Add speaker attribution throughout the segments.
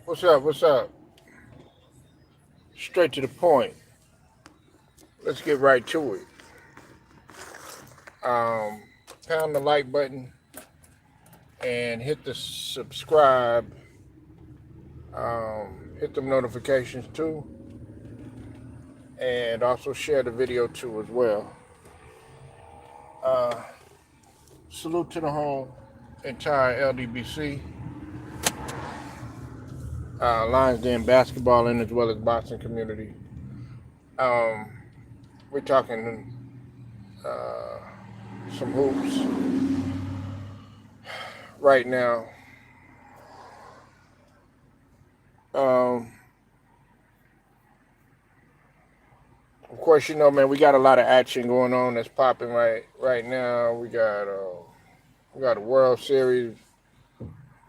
Speaker 1: What's up? What's up? Straight to the point. Let's get right to it. Um, Pound the like button and hit the subscribe. Hit them notifications too, and also share the video too as well. Uh, Salute to the whole entire LDBC, Lions Den basketball and as well as boxing community. Um, we're talking uh, some hoops right now. Um, of course, man, we got a lot of action going on that's popping right now. We got a World Series.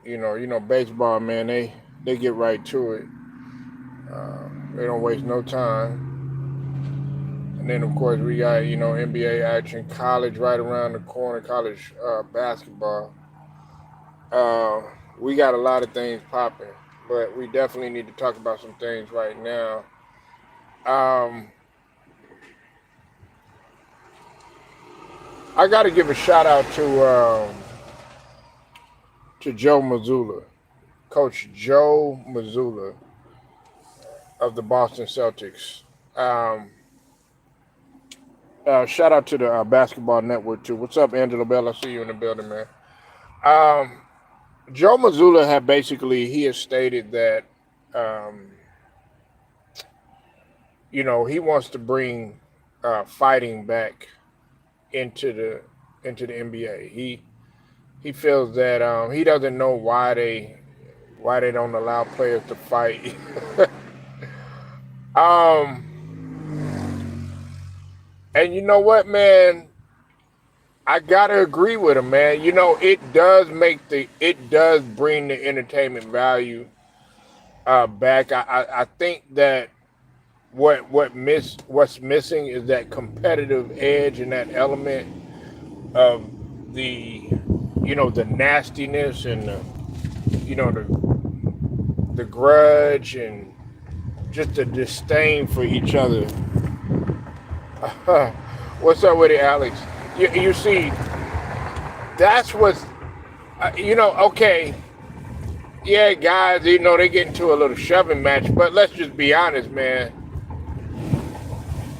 Speaker 1: Baseball, man. They get right to it. They don't waste no time. And then, of course, we got NBA action, college right around the corner, college basketball. We got a lot of things popping, but we definitely need to talk about some things right now. Um, I got to give a shout out to Joe Mazula, Coach Joe Mazula of the Boston Celtics. Shout out to the Basketball Network too. What's up, Angela Bell? I see you in the building, man. Um, Joe Mazzulla he has stated that um, he wants to bring fighting back into the NBA. He feels that he doesn't know why they don't allow players to fight. um, and you know what, man? I gotta agree with him, man. It does bring the entertainment value back. I think that what's missing is that competitive edge and that element of the nastiness and the grudge and just the disdain for each other. What's up with it, Alex? You see, that's what's okay. Yeah, guys, they get into a little shoving match, but let's just be honest, man.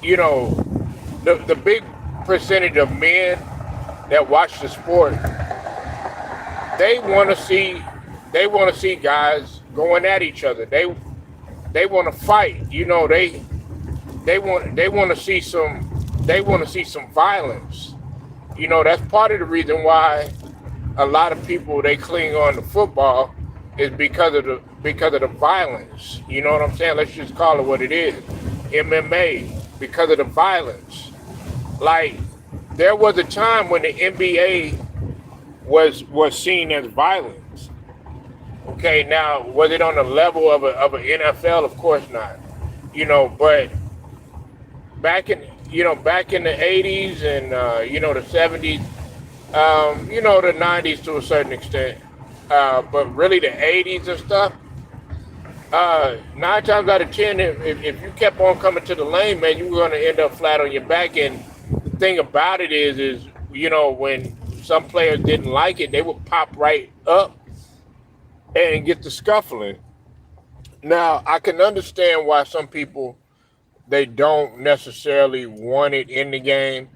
Speaker 1: The big percentage of men that watch the sport, they want to see guys going at each other. They want to fight. They want to see some violence. That's part of the reason why a lot of people they cling on to football is because of the violence. You know what I'm saying? Let's just call it what it is. MMA, because of the violence. Like, there was a time when the NBA was seen as violence. Okay, now was it on the level of an NFL? Of course not. But back in the 80s and the 70s, the 90s to a certain extent, but really the 80s and stuff. 9 times out of 10, if you kept on coming to the lane, man, you were going to end up flat on your back. And the thing about it is when some players didn't like it, they would pop right up and get the scuffling. Now, I can understand why some people they don't necessarily want it in the game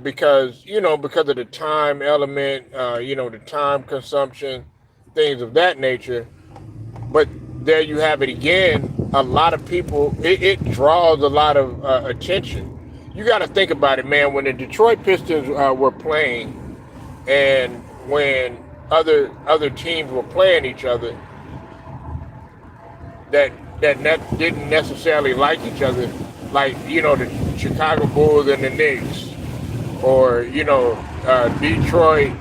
Speaker 1: because of the time element, the time consumption, things of that nature. But there you have it again. A lot of people, it draws a lot of attention. You got to think about it, man. When the Detroit Pistons were playing, and when other teams were playing each other, that didn't necessarily like each other, like the Chicago Bulls and the Knicks, or Detroit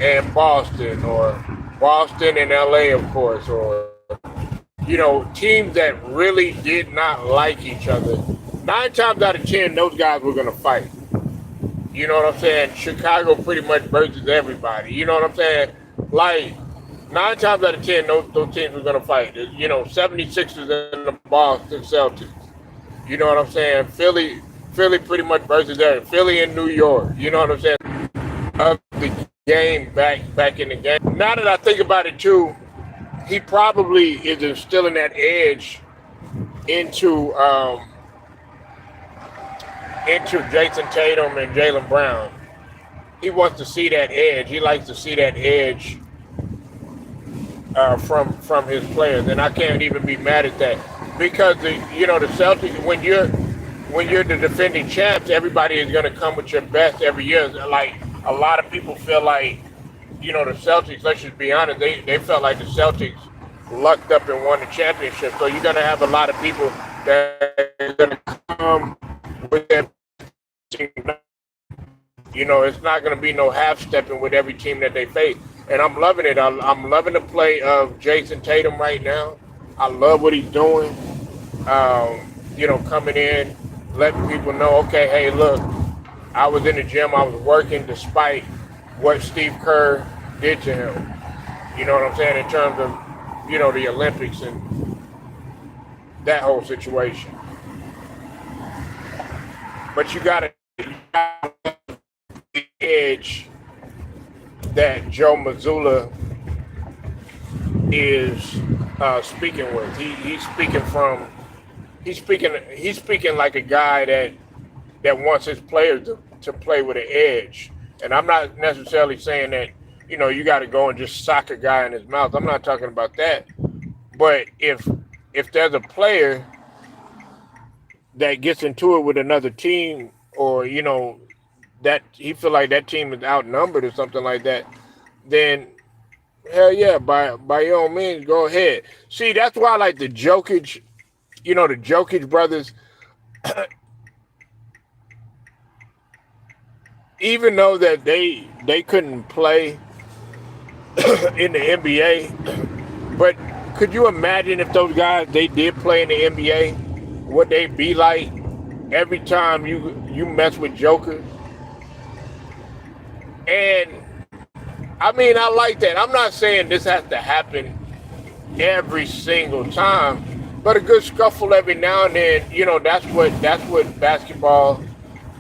Speaker 1: and Boston, or Boston and LA, of course, or teams that really did not like each other. 9 times out of 10, those guys were gonna fight. You know what I'm saying? Chicago pretty much versus everybody. You know what I'm saying? Like, Nine times out of ten, those teams are going to fight. 76ers and the Boston Celtics. You know what I'm saying? Philly pretty much versus there. Philly and New York. You know what I'm saying? Of the game back in the game. Now that I think about it too, he probably is instilling that edge into Jason Tatum and Jaylen Brown. He wants to see that edge. He likes to see that edge from his players, and I can't even be mad at that because the Celtics, when you're the defending champs, everybody is going to come with your best every year. Like a lot of people feel like the Celtics. Let's just be honest. They felt like the Celtics lucked up and won the championship. So you're going to have a lot of people that are going to come with their team. It's not going to be no half stepping with every team that they face. And I'm loving it. I'm loving the play of Jason Tatum right now. I love what he's doing. Coming in, letting people know, okay, hey, look, I was in the gym, I was working despite what Steve Kerr did to him. You know what I'm saying? In terms of, the Olympics and that whole situation. But you got to the edge that Joe Mazula is speaking with. He's speaking like a guy that wants his players to play with an edge. And I'm not necessarily saying that, you got to go and just sock a guy in his mouth. I'm not talking about that. But if there's a player that gets into it with another team, or that he feel like that team is outnumbered or something like that, then hell yeah, by your own means, go ahead. See, that's why I like the Jokic, the Jokic brothers. Even though that they couldn't play in the NBA, but could you imagine if those guys they did play in the NBA, what they'd be like every time you mess with Joker? And I mean, I like that. I'm not saying this has to happen every single time, but a good scuffle every now and then. That's what basketball,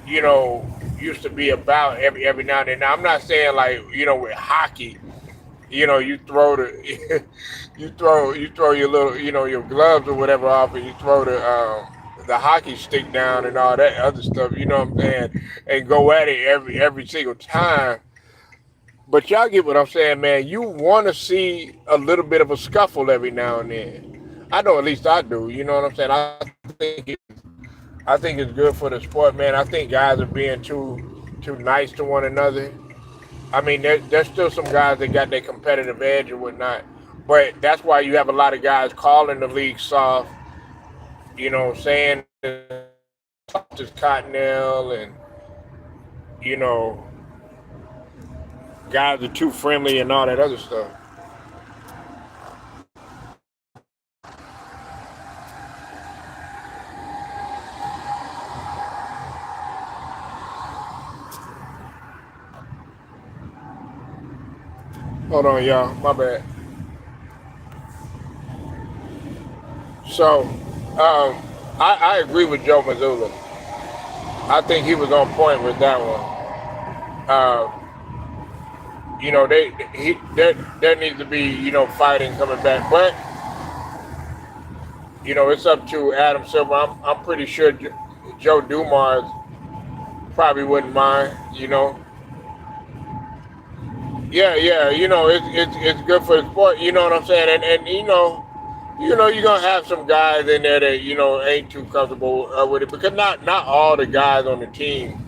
Speaker 1: used to be about every now and then. Now, I'm not saying like with hockey, you throw the you throw your little your gloves or whatever off, and you throw the hockey stick down and all that other stuff. You know what I'm saying? And go at it every single time. But y'all get what I'm saying, man. You want to see a little bit of a scuffle every now and then. I know, at least I do. You know what I'm saying? I think it's good for the sport, man. I think guys are being too nice to one another. I mean, there's still some guys that got their competitive edge and whatnot, but that's why you have a lot of guys calling the league soft. Saying soft as cottonelle, and guys are too friendly and all that other stuff. Hold on, y'all. My bad. So, I agree with Joe Mazzulla. I think he was on point with that one. There needs to be, fighting coming back. But, it's up to Adam Silver. I'm pretty sure Joe Dumars probably wouldn't mind, Yeah, it's good for the sport. You know what I'm saying? And you're gonna have some guys in there that ain't too comfortable with it, because not all the guys on the team,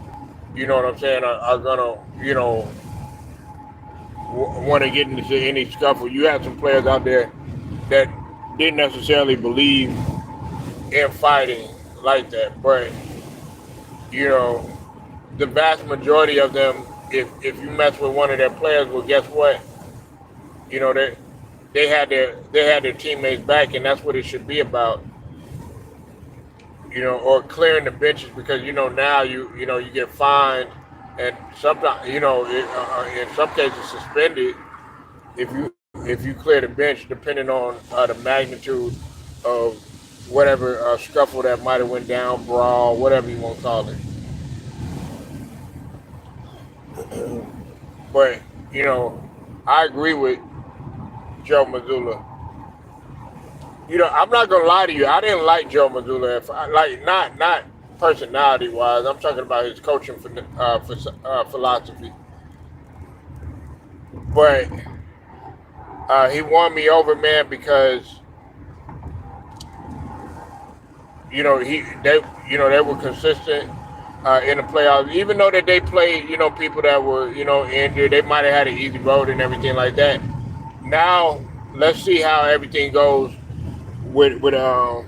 Speaker 1: you know what I'm saying, are gonna want to get into any scuffle. You have some players out there that didn't necessarily believe in fighting like that, but the vast majority of them, if you mess with one of their players, well, guess what? They had their teammates back, and that's what it should be about. Or clearing the benches, because now you get fined, and sometimes in some cases suspended if if you clear the bench, depending on the magnitude of whatever scuffle that might have went down, brawl, whatever you want to call it. But I agree with Joe Mazzulla. I'm not gonna lie to you. I didn't like Joe Mazzulla. Like not personality wise. I'm talking about his coaching philosophy. But he won me over, man, because they were consistent in the playoffs. Even though that they played people that were injured, they might have had an easy road and everything like that. Now let's see how everything goes with a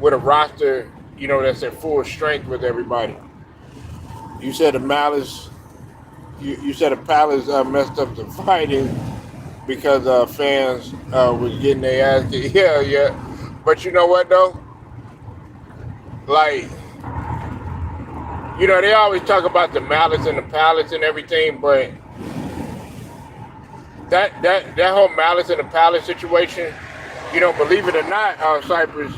Speaker 1: roster that's at full strength with everybody. You said the Malice. You said the Palace messed up the fighting because fans was getting their ass kicked. Yeah. But you know what though? Like, they always talk about the Malice and the Palace and everything, but that whole Malice and the Palace situation, believe it or not, Cypress,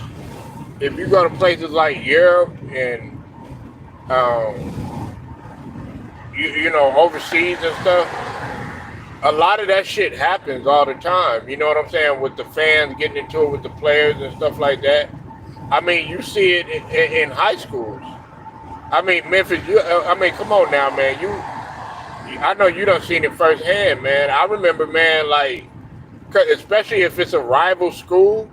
Speaker 1: if you go to places like Europe and overseas and stuff, a lot of that shit happens all the time. You know what I'm saying? With the fans getting into it with the players and stuff like that. I mean, you see it in high schools. I mean, Memphis. Come on now, man. I know you done seen it firsthand, man. I remember, man, like, especially if it's a rival school,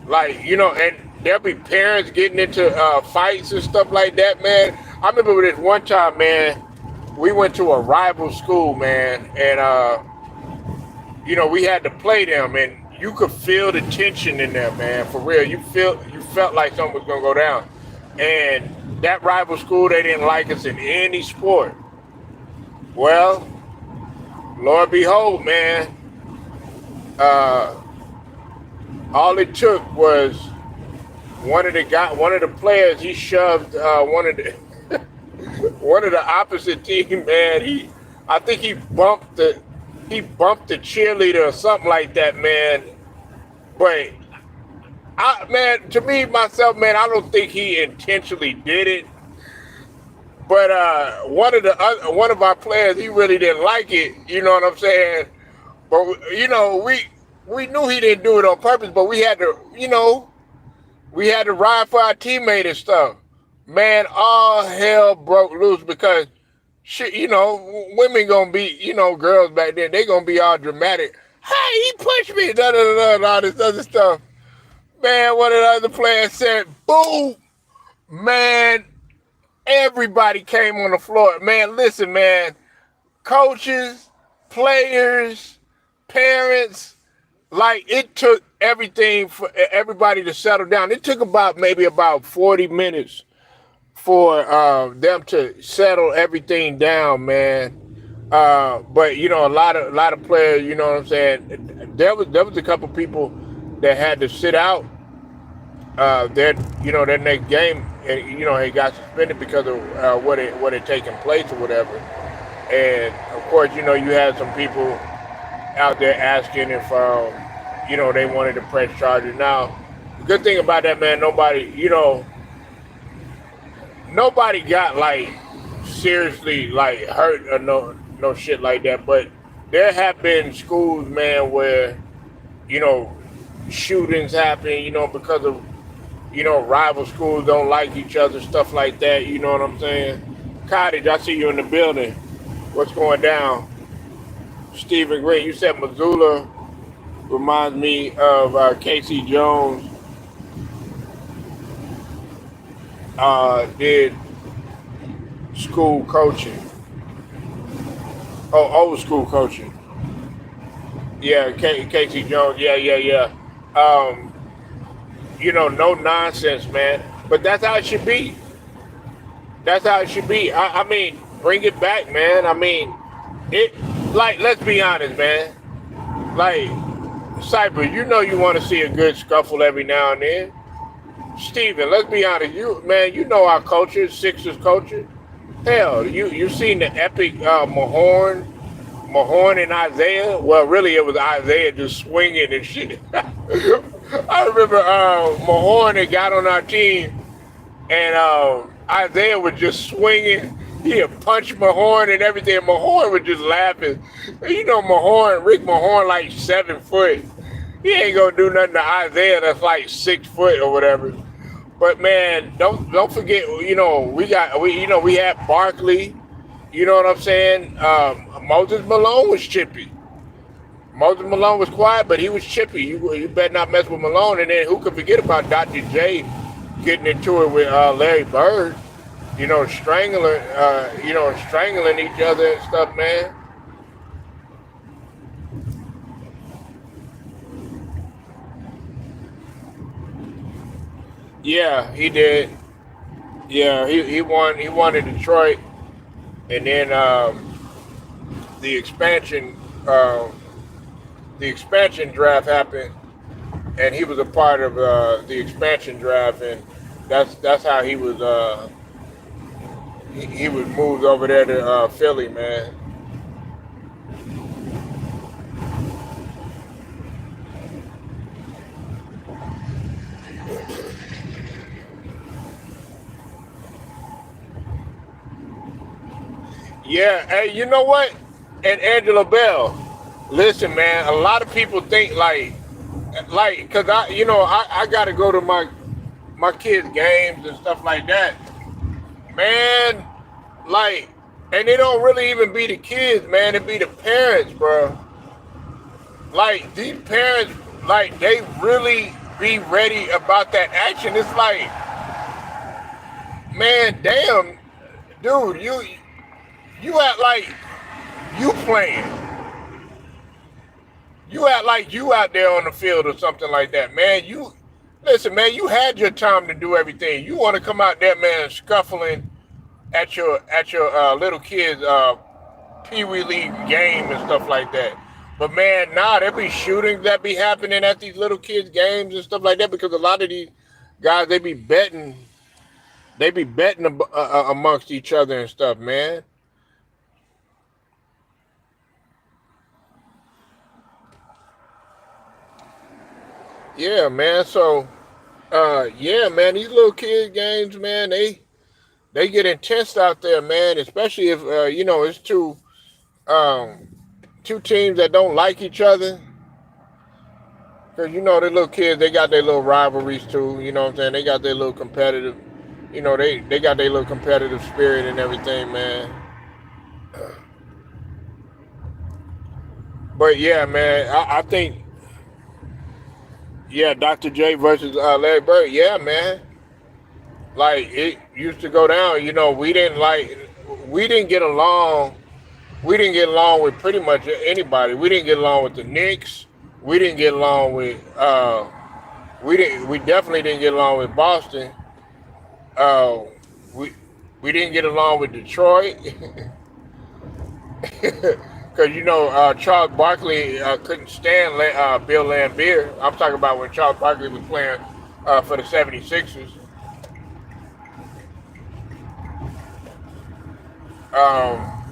Speaker 1: like and there'll be parents getting into fights and stuff like that, man. I remember this one time, man, we went to a rival school, man, and we had to play them, and you could feel the tension in there, man, for real. You felt like something was gonna go down. And that rival school, they didn't like us in any sport. Well, Lord behold, man, all it took was one of the players, he shoved one of the opposite team, man. I think he bumped the cheerleader or something like that, man. But to me, myself, man, I don't think he intentionally did it. But one of our players, he really didn't like it. You know what I'm saying? But we knew he didn't do it on purpose. But we had to ride for our teammate and stuff. Man, all hell broke loose because shit, women gonna be, girls back then, they gonna be all dramatic. Hey, he pushed me, and all this other stuff. Man, one of the other players said, boom, man, everybody came on the floor. Man, listen, man, coaches, players, parents, like, it took everything for everybody to settle down. It took maybe about 40 minutes for them to settle everything down, man. But a lot of players, you know what I'm saying. There was a couple people that had to sit out their next game, and he got suspended because of what had taken place or whatever. And of course, you had some people out there asking if they wanted to press charges. Now, the good thing about that, man, nobody got like seriously like hurt or no shit like that. But there have been schools, man, where shootings happen, because of rival schools don't like each other, stuff like that. You know what I'm saying? Cottage, I see you in the building. What's going down? Stephen Green, you said Mazula reminds me of Casey Jones. Did school coaching. Oh, old school coaching. Yeah, Casey Jones. Yeah. No nonsense, man. But that's how it should be. That's how it should be. I mean, bring it back, man. I mean, let's be honest, man. Like, Cypress, you want to see a good scuffle every now and then. Steven, let's be honest. You know our culture, Sixers culture. Hell, you seen the epic Mahorn Mahorn and Isaiah. Well, really, it was Isaiah just swinging and shit. I remember Mahorn had got on our team, and Isaiah was just swinging. He had punched Mahorn and everything. And Mahorn was just laughing. You know, Rick Mahorn, like 7 foot. He ain't gonna do nothing to Isaiah that's like 6 foot or whatever. But man, don't forget. We had Barkley. You know what I'm saying? Moses Malone was chippy. Moses Malone was quiet, but he was chippy. You better not mess with Malone. And then who could forget about Dr. J getting into it with Larry Bird? Strangling each other and stuff, man. Yeah, he did. Yeah, he won. He won in Detroit, and then the expansion uh, the expansion draft happened, and he was a part of the expansion draft, and that's how he was moved over there to Philly, man. Yeah, hey, you know what? And Angela Bell, listen, man. A lot of people think cause I gotta go to my kids' games and stuff like that, man. Like, and it don't really even be the kids, man. It be the parents, bro. Like these parents, like they really be ready about that action. It's like, man, damn, dude, you act like you playing. You act like you out there on the field or something like that, man. You listen, man. You had your time to do everything. You want to come out there, man, scuffling at your little kids' pee wee league game and stuff like that. But man, nah, there be shootings that be happening at these little kids' games and stuff like that because a lot of these guys they be betting amongst each other and stuff, man. Yeah, man. So, yeah, man, these little kid games, man, they get intense out there, man. Especially if it's um, two teams that don't like each other. Cause the little kids, they got their little rivalries too. You know what I'm saying? They got their little competitive. They got their little competitive spirit and everything, man. But yeah, man, I think yeah, Dr. J versus Larry Bird. Yeah, man. Like it used to go down. We didn't get along. We didn't get along with pretty much anybody. We didn't get along with the Knicks. We didn't get along with. We definitely didn't get along with Boston. Uh, we we didn't get along with Detroit because Charles Barkley couldn't stand Bill Laimbeer. I'm talking about when Charles Barkley was playing for the 76ers. Um,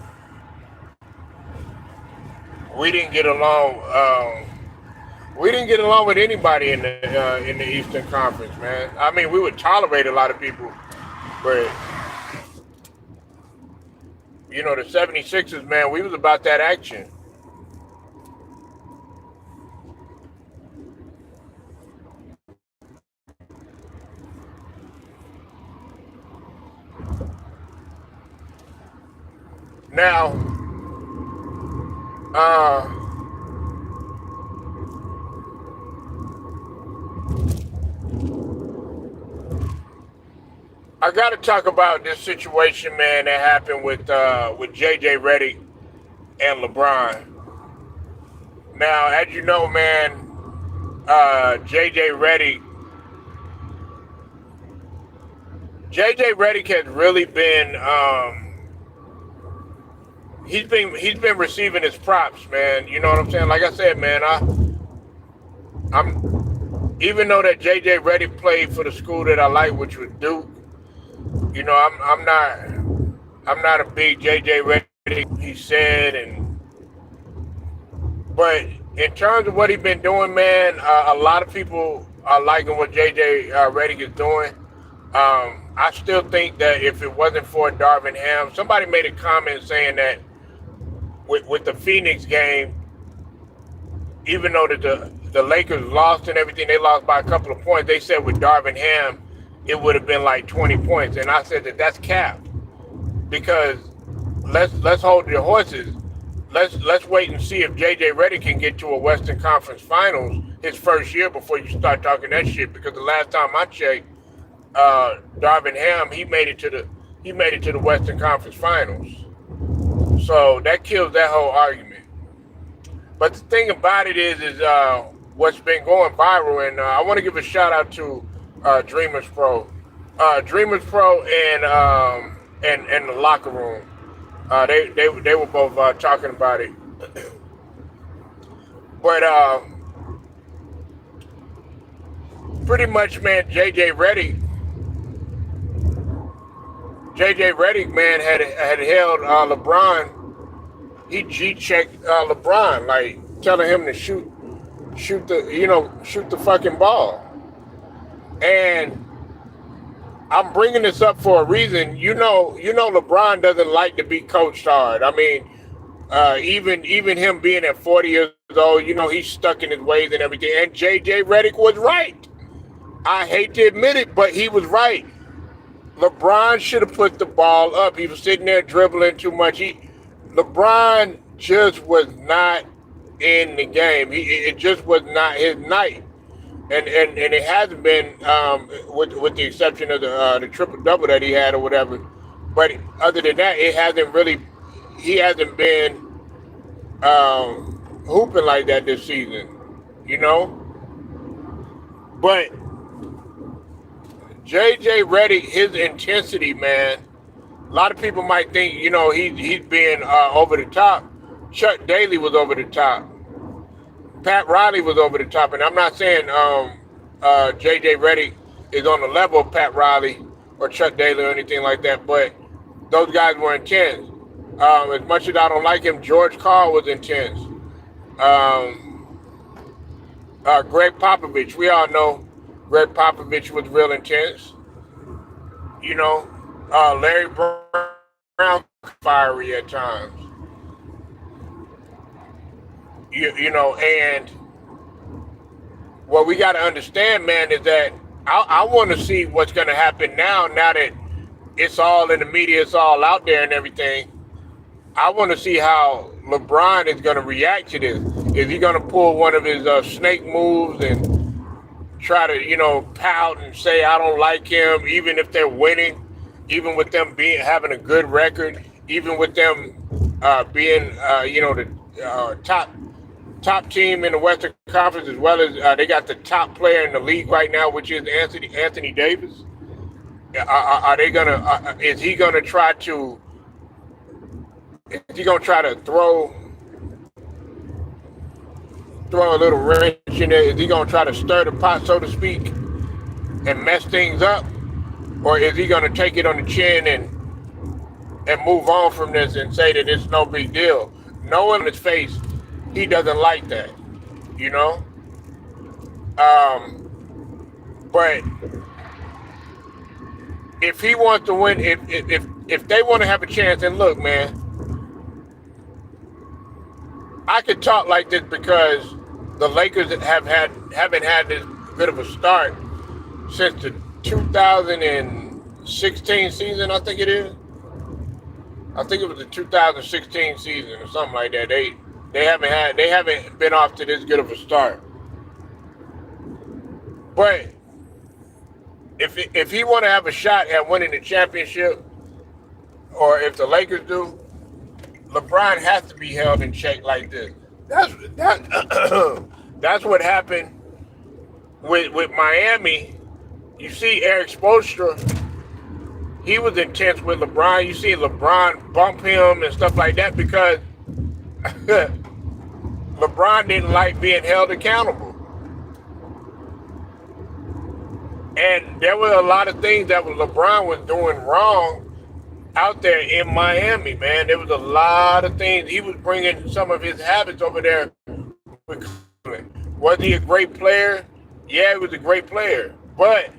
Speaker 1: we didn't get along. We didn't get along with anybody in the Eastern Conference, man. I mean, we would tolerate a lot of people, but the 76ers, man, we was about that action. Now, uh, I got to talk about this situation, man, that happened with JJ Redick and LeBron. Now, as you know, man, JJ Redick, JJ Redick has really been he's been receiving his props, man. You know what I'm saying? Like I said, man, I'm even though that JJ Redick played for the school that I like, which was Duke. I'm not a big JJ Redick. He said, and But in terms of what he's been doing, man, a lot of people are liking what JJ Redick is doing. I still think that if it wasn't for Darvin Ham, somebody made a comment saying that with the Phoenix game, even though the Lakers lost and everything, they lost by a couple of points. They said with Darvin Ham, it would have been like 20 points, and I said that that's cap because let's hold your horses. Let's wait and see if JJ Redick can get to a Western Conference Finals his first year before you start talking that shit. Because the last time I checked, Darvin Ham he made it to the Western Conference Finals. So that kills that whole argument. But the thing about it is what's been going viral, and I want to give a shout out to Dreamers Pro, and the locker room. They were both talking about it, but pretty much, man, JJ Redick, man, had held LeBron. He G-checked LeBron, like telling him to shoot the fucking ball. And I'm bringing this up for a reason. You know, LeBron doesn't like to be coached hard. I mean, even him being at 40 years old, he's stuck in his ways and everything. And JJ Redick was right. I hate to admit it, but he was right. LeBron should have put the ball up. He was sitting there dribbling too much. LeBron just was not in the game. It just was not his night. And it hasn't been, with the exception of the triple double that he had or whatever. But other than that, he hasn't been hooping like that this season, But JJ Redick, his intensity, man. A lot of people might think, he's being over the top. Chuck Daly was over the top. Pat Riley was over the top, and I'm not saying JJ Redick is on the level of Pat Riley or Chuck Daly or anything like that, but those guys were intense. As much as I don't like him, George Karl was intense. Greg Popovich, we all know Greg Popovich was real intense. Larry Brown fiery at times. And what we got to understand, man, is that I want to see what's going to happen now that it's all in the media, it's all out there and everything. I want to see how LeBron is going to react to this. Is he going to pull one of his snake moves and try to, pout and say, I don't like him, even if they're winning, even with them having a good record, even with them being, the top team in the Western Conference, as well as they got the top player in the league right now, which is Anthony Davis. Are they gonna? Is he gonna try to? Is he gonna try to throw a little wrench in there? Is he gonna try to stir the pot, so to speak, and mess things up, or is he gonna take it on the chin and move on from this and say that it's no big deal? Knowing his face, he doesn't like that, But if he wants to win, if they want to have a chance, and look, man, I could talk like this because the Lakers haven't had this good of a start since the 2016 season, I think it is. I think it was the 2016 season or something like that. They haven't been off to this good of a start. But if he want to have a shot at winning the championship, or if the Lakers do, LeBron has to be held in check like this. That's what happened with Miami. You see Eric Spoelstra, he was intense with LeBron. You see LeBron bump him and stuff like that because LeBron didn't like being held accountable. And there were a lot of things that LeBron was doing wrong out there in Miami, man. There was a lot of things. He was bringing some of his habits over there Was he a great player? Yeah, he was a great player, but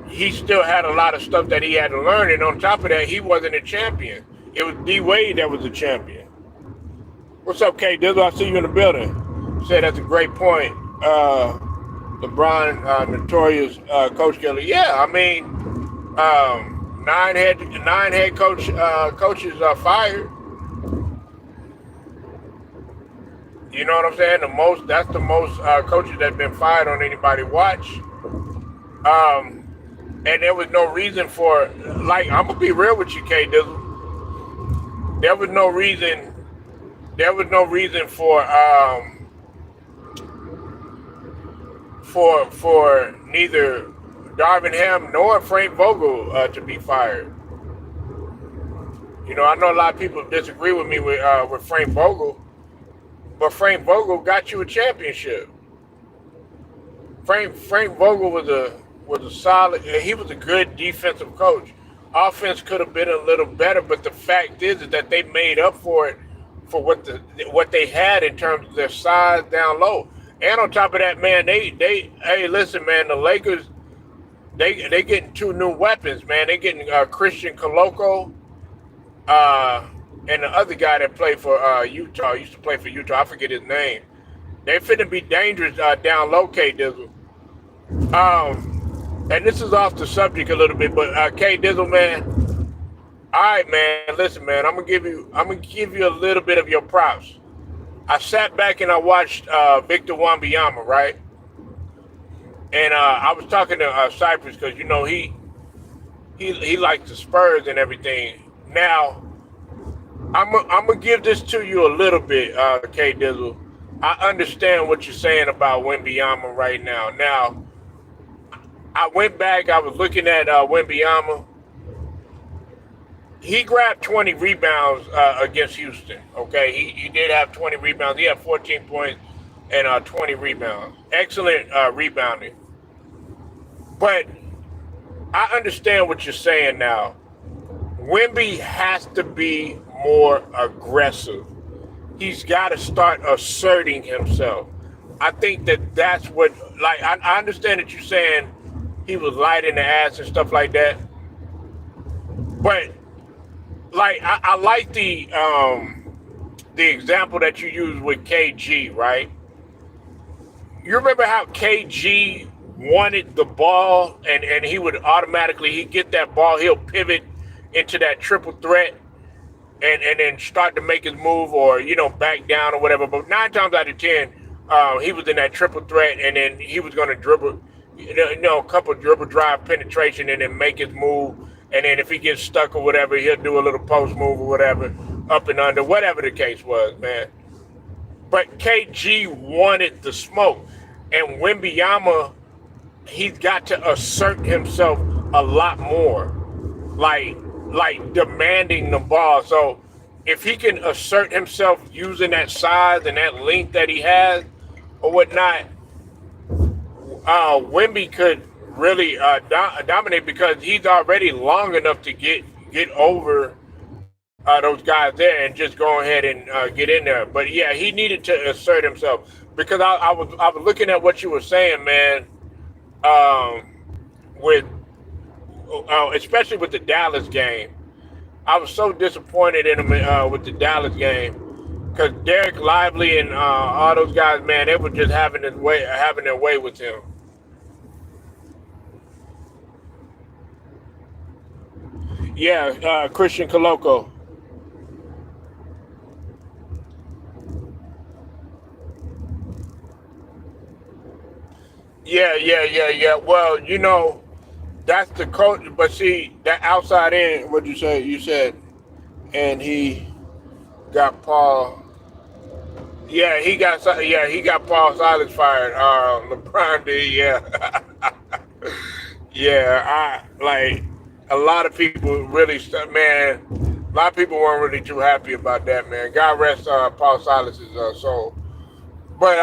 Speaker 1: he still had a lot of stuff that he had to learn. And on top of that, he wasn't a champion. It was D Wade that was a champion. What's up, K Dizzle? I see you in the building. Said that's a great point. LeBron, notorious coach killer. Yeah, I mean, nine head coaches are fired. You know what I'm saying? That's the most coaches that's been fired on anybody watch. And there was no reason for, like, I'm gonna be real with you, K Dizzle. There was no reason. There was no reason for neither Darvin Ham nor Frank Vogel to be fired. You know, I know a lot of people disagree with me with Frank Vogel, but Frank Vogel got you a championship. Frank Vogel was a solid. He was a good defensive coach. Offense could have been a little better, but the fact is that they made up for it for what they had in terms of their size down low. And on top of that, man, hey, listen, man, the Lakers, they getting two new weapons, man. They getting Christian Coloco, and the other guy that played for Utah, used to play for Utah. I forget his name. They finna be dangerous down low, K Dizzle. And this is off the subject a little bit, but K Dizzle, man. All right, man. Listen, man. I'm gonna give you a little bit of your props. I sat back and I watched Victor Wembanyama, right? And I was talking to Cypress because you know he likes the Spurs and everything. Now I'm gonna give this to you a little bit, K Dizzle. I understand what you're saying about Wembanyama right now. Now I went back. I was looking at Wembanyama. He grabbed 20 rebounds against Houston. Okay, he did have 20 rebounds. He had 14 points and 20 rebounds. Excellent rebounding. But I understand what you're saying now. Wemby has to be more aggressive. He's got to start asserting himself. I think that's what. Like I understand that you're saying he was light in the ass and stuff like that, but. Like I like the example that you used with KG, right? You remember how KG wanted the ball and he would automatically he'd get that ball, he'll pivot into that triple threat and then start to make his move or back down or whatever. But 9 times out of 10, he was in that triple threat and then he was gonna dribble, a couple dribble drive penetration and then make his move. And then if he gets stuck or whatever, he'll do a little post move or whatever, up and under, whatever the case was, man. But KG wanted the smoke. And Wembanyama, he's got to assert himself a lot more. Like demanding the ball. So if he can assert himself using that size and that length that he has or whatnot, Wemby could really dominate because he's already long enough to get over those guys there and just go ahead and get in there. But yeah, he needed to assert himself because I was looking at what you were saying, man. With especially with the Dallas game, I was so disappointed in him with the Dallas game because Derek Lively and all those guys, man, they were just having their way with him. Yeah, Christian Coloco. Yeah. Well, that's the coach. But see, that outside in, what'd you say? You said, and he got Paul. He got Paul Silas fired. LeBron did. Yeah, yeah. I like a lot of people really, man. A lot of people weren't really too happy about that, man. God rest Paul Silas's soul. But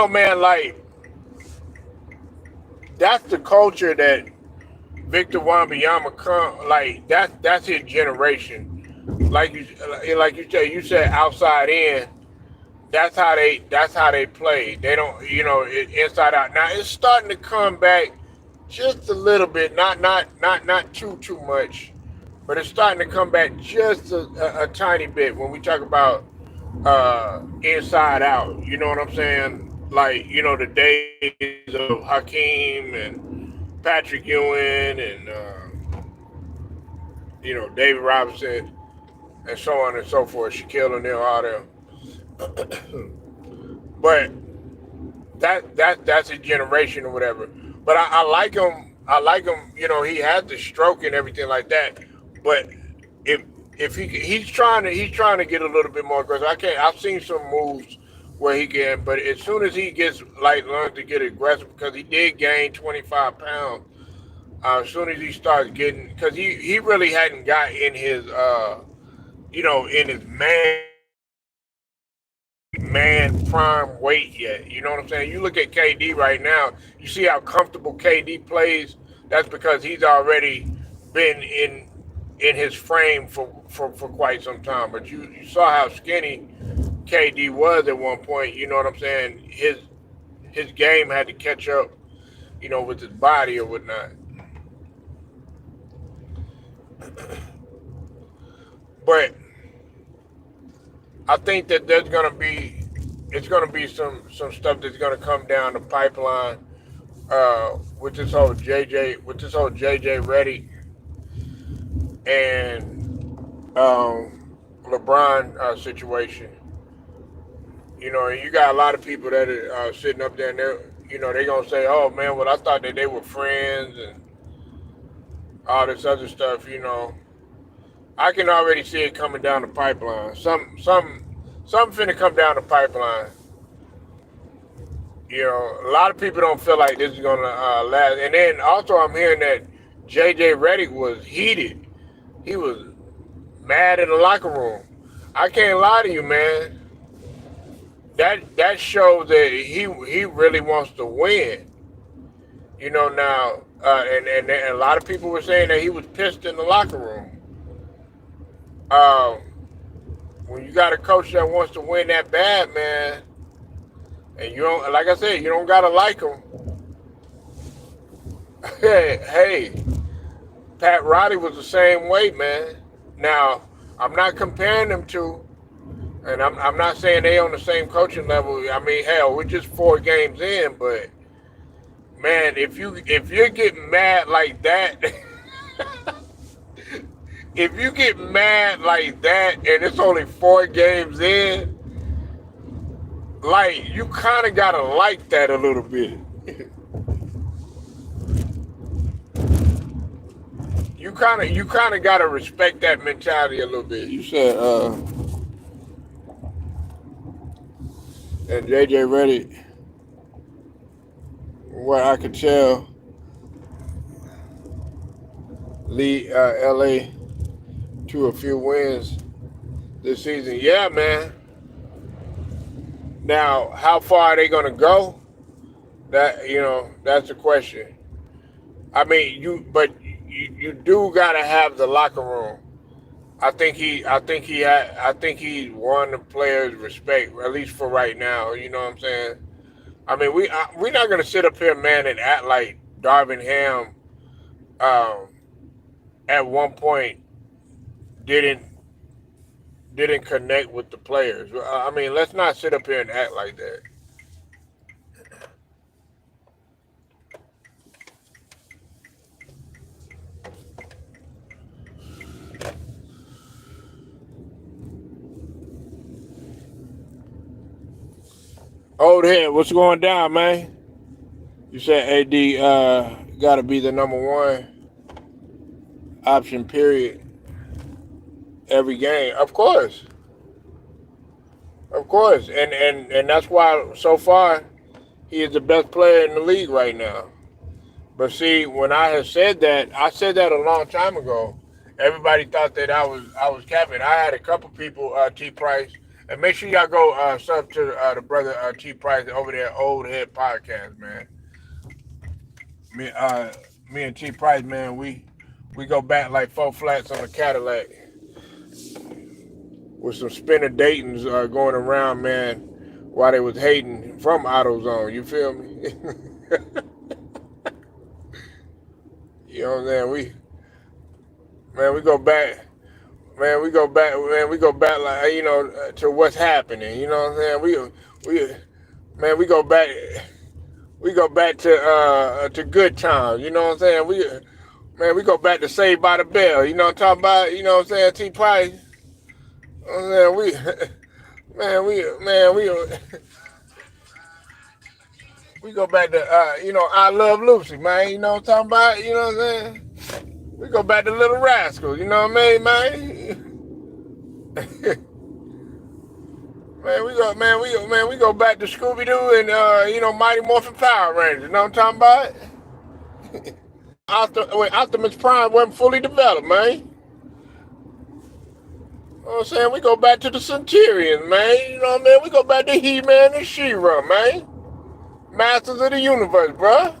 Speaker 1: man, like that's the culture that Victor Wembanyama come. Like that's his generation. you said outside in. That's how they play. They don't, inside out. Now it's starting to come back just a little bit, not too much, but it's starting to come back just a tiny bit when we talk about inside out. You know what I'm saying? Like, the days of Hakeem and Patrick Ewing and David Robinson and so on and so forth, Shaquille O'Neal, all them. But that's a generation or whatever. But I like him. I like him. He has the stroke and everything like that. But if he's trying to get a little bit more aggressive. I can't. I've seen some moves where he can, but as soon as he gets learns to get aggressive, because he did gain 25 pounds. As soon as he starts getting, because he really hadn't got in his in his man prime weight yet. You know what I'm saying? You look at KD right now, you see how comfortable KD plays. That's because he's already been in his frame for quite some time. But you saw how skinny KD was at one point. You know what I'm saying? His game had to catch up, with his body or whatnot. But I think that it's gonna be some stuff that's gonna come down the pipeline with this whole JJ Reddick and LeBron situation. And you got a lot of people that are sitting up there and they're gonna say, "Oh man, well I thought that they were friends and all this other stuff." I can already see it coming down the pipeline. Some finna come down the pipeline. A lot of people don't feel like this is gonna last. And then also, I'm hearing that JJ Redick was heated. He was mad in the locker room. I can't lie to you, man. That shows that he really wants to win. Now, and a lot of people were saying that he was pissed in the locker room. Um, when you got a coach that wants to win that bad, man, and you don't, like I said, you don't gotta like him. Hey, Pat Riley was the same way, man. Now, I'm not comparing them to, and I'm not saying they on the same coaching level. I mean, hell, we're just 4 games in, but man, if you're getting mad like that, if you get mad like that, and it's only 4 games in, like you kind of gotta like that a little bit. You kind of gotta respect that mentality a little bit. You said, and JJ Reddick, what I could tell, lead LA to a few wins this season. Yeah, man. Now, how far are they gonna go? That's the question. I mean, you do gotta have the locker room. I think he won the players' respect, at least for right now. You know what I'm saying? I mean, we're not gonna sit up here, man, and act like Darvin Ham um, at one point didn't didn't connect with the players. I mean, let's not sit up here and act like that. Old head, what's going down, man? You said AD got to be the number one option, period, every game. Of course, and that's why so far he is the best player in the league right now. But see, when I had said that, I said that a long time ago. Everybody thought that I was capping. I had a couple people, T Price, and make sure y'all go sub to the brother T Price over there, Old Head Podcast, man. Me, uh, me and T Price, man, we go back like four flats on a Cadillac. with some spinner Daytons going around, man, while they was hating from AutoZone. You feel me? You know what I'm saying? We go back. We go back like to what's happening. You know what I'm saying? We go back. We go back to good times. You know what I'm saying? We go back to Saved by the Bell. You know what I'm talking about? You know what I'm saying? T. Price. You know what I'm saying? We go back to I Love Lucy, man. You know what I'm talking about? You know what I'm saying? We go back to Little Rascals. You know what I mean, man? We go back to Scooby Doo and Mighty Morphin Power Rangers. You know what I'm talking about? Optimus Prime wasn't fully developed, man. You know what I'm saying? We go back to the Centurions, man. You know what I mean? We go back to He-Man and She-Ra, man. Masters of the Universe, bro.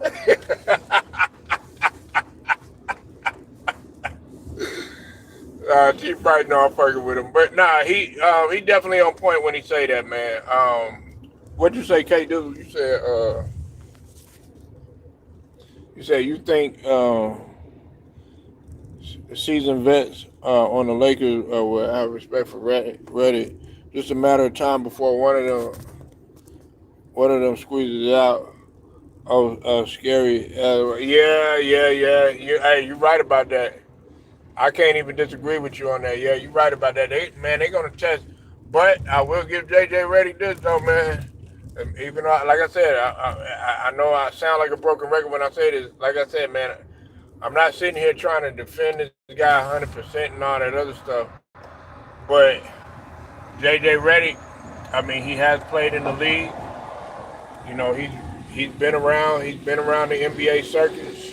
Speaker 1: Chief Price know I'm fucking with him, but nah, he definitely on point when he say that, man. What'd you say, K Doodle? You said you think seasoned vets on the Lakers will have respect for Reddit. Just a matter of time before one of them squeezes it out. Oh, scary. Yeah. You're right about that. I can't even disagree with you on that. Yeah, you're right about that. They gonna test. But I will give JJ Redick this though, man. Even though, like I said, I know I sound like a broken record when I say this. Like I said, man, I'm not sitting here trying to defend this guy 100% and all that other stuff. But JJ Redick, I mean, he has played in the league. You know, he's been around. He's been around the NBA circuits.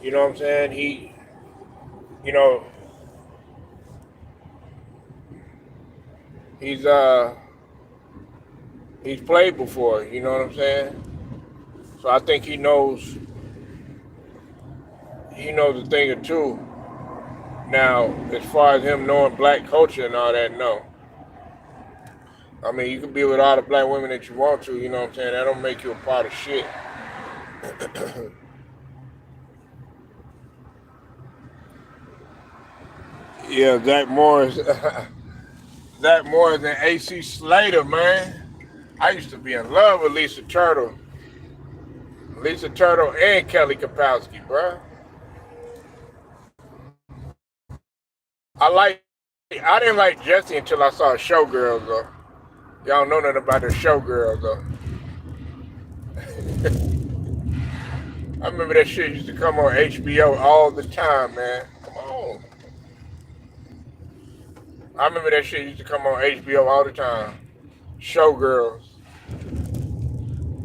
Speaker 1: You know what I'm saying? You know, he's played before, you know what I'm saying? So I think he knows a thing or two. Now, as far as him knowing black culture and all that, no. I mean, you can be with all the black women that you want to, you know what I'm saying? That don't make you a part of shit. Yeah, Zach Morris and AC Slater, man. I used to be in love with Lisa Turtle and Kelly Kapowski, bro. I didn't like Jesse until I saw Showgirls, though. Y'all know nothing about the Showgirls, though. I remember that shit used to come on HBO all the time, man. Come on. I remember that shit used to come on HBO all the time. Showgirls.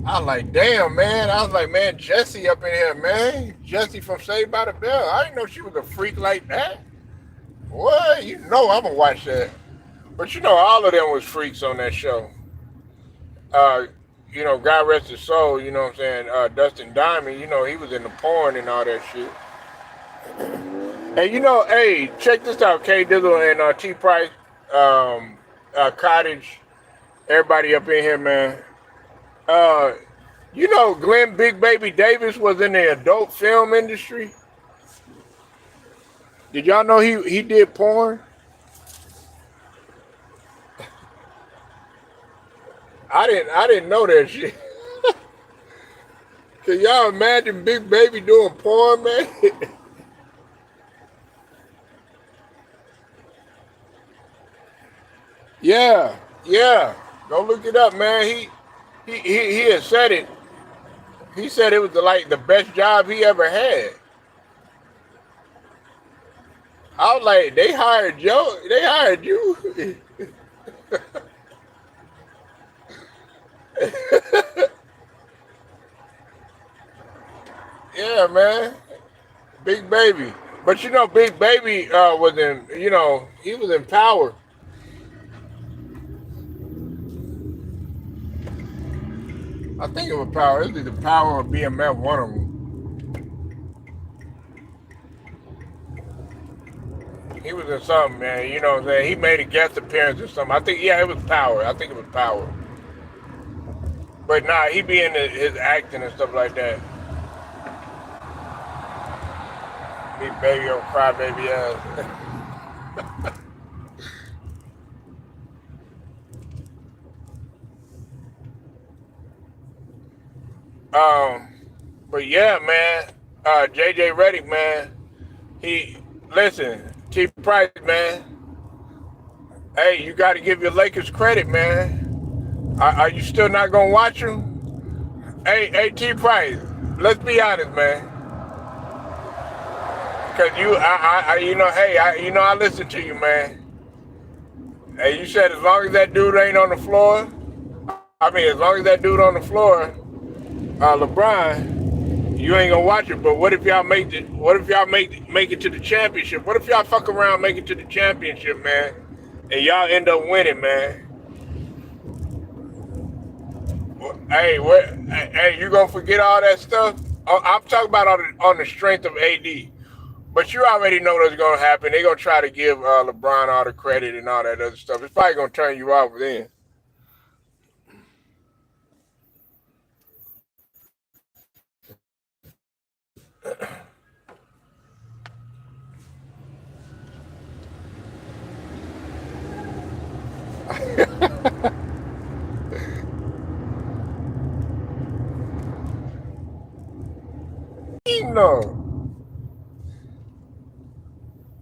Speaker 1: I was like, damn, man. I was like, man, Jessie up in here, man. Jessie from Saved by the Bell. I didn't know she was a freak like that. What? You know I'm going to watch that. But you know, all of them was freaks on that show. God rest his soul, you know what I'm saying? Dustin Diamond, you know, he was in the porn and all that shit. And hey, check this out, K Dizzle and T Price, Cottage, everybody up in here, man. Glenn Big Baby Davis was in the adult film industry. Did y'all know he did porn? I didn't know that shit. Can y'all imagine Big Baby doing porn, man? Yeah. Go look it up, man. He had said it. He said it was the best job he ever had. I was like, they hired Joe. They hired you. Yeah, man. Big Baby. But Big Baby was in, he was in Power. I think it was Power. It was either Power or BMF, one of them. He was or something, man. You know what I'm saying? He made a guest appearance or something. I think, yeah, it was Power. I think it was Power. But nah, he be in his acting and stuff like that. Big baby on crybaby ass. um, but yeah, man. JJ Redick, man. He listen, T Price, man. Hey, you got to give your Lakers credit, man. Are you still not gonna watch them? Hey, T Price. Let's be honest, man. Cause you know, hey, I listen to you, man. Hey, you said as long as that dude ain't on the floor, I mean, as long as that dude on the floor, LeBron, you ain't gonna watch it. But what if y'all make it? What if y'all make it to the championship? What if y'all fuck around, make it to the championship, man, and y'all end up winning, man? Hey, what? Hey, you gonna forget all that stuff? I'm talking about on the strength of AD. But you already know what's gonna happen. They're gonna try to give LeBron all the credit and all that other stuff. It's probably gonna turn you off then. You know.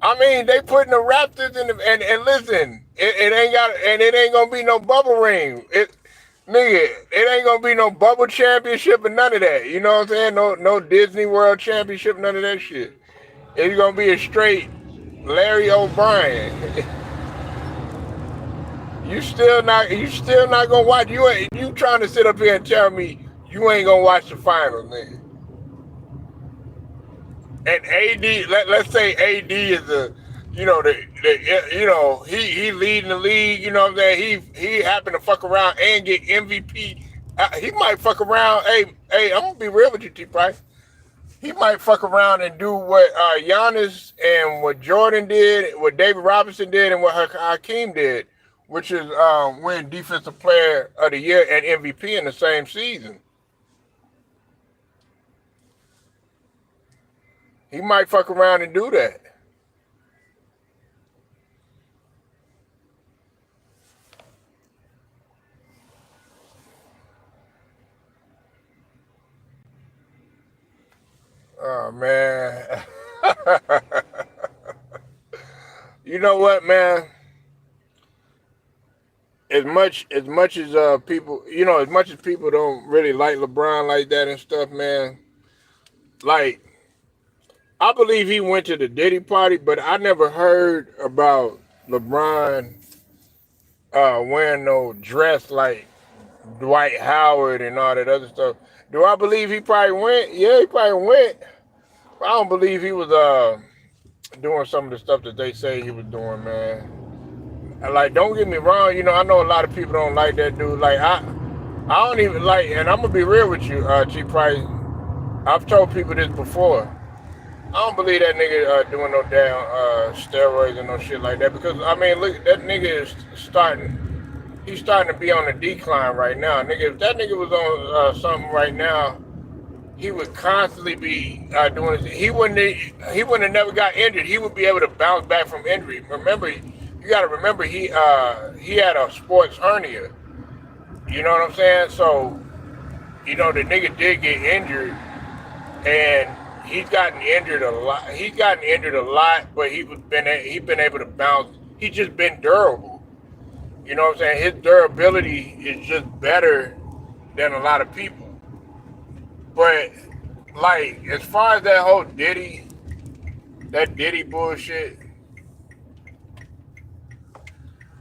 Speaker 1: I mean, they putting the Raptors in the and listen, it ain't got and it ain't gonna be no bubble ring. Nigga, it ain't gonna be no bubble championship and none of that. You know what I'm saying? No Disney World Championship, none of that shit. It's gonna be a straight Larry O'Brien. You still not gonna watch you trying to sit up here and tell me you ain't gonna watch the finals, nigga. And AD, let's say AD is he leading the league, you know what I'm saying? He happened to fuck around and get MVP. He might fuck around. Hey, I'm gonna be real with you, T Price. He might fuck around and do what Giannis and what Jordan did, what David Robinson did, and what Hakeem did, which is win Defensive Player of the Year and MVP in the same season. He might fuck around and do that. Oh man. You know what, man? As much as people, as much as people don't really like LeBron like that and stuff, man. Like, I believe he went to the Diddy party, but I never heard about LeBron wearing no dress like Dwight Howard and all that other stuff. Do I believe he probably went? Yeah, he probably went. I don't believe he was doing some of the stuff that they say he was doing, man. And like, don't get me wrong, I know a lot of people don't like that dude. Like, I don't even like, and I'm gonna be real with you, G Price. I've told people this before. I don't believe that nigga doing no damn steroids and no shit like that because I mean, look, that nigga is starting. He's starting to be on the decline right now, nigga. If that nigga was on something right now, he would constantly be doing this. He wouldn't have never got injured. He would be able to bounce back from injury. Remember, you got to remember he had a sports hernia. You know what I'm saying? So the nigga did get injured, and he's gotten injured a lot. He's gotten injured a lot, but he been able to bounce. He's just been durable. You know what I'm saying? His durability is just better than a lot of people. But like as far as that Diddy bullshit,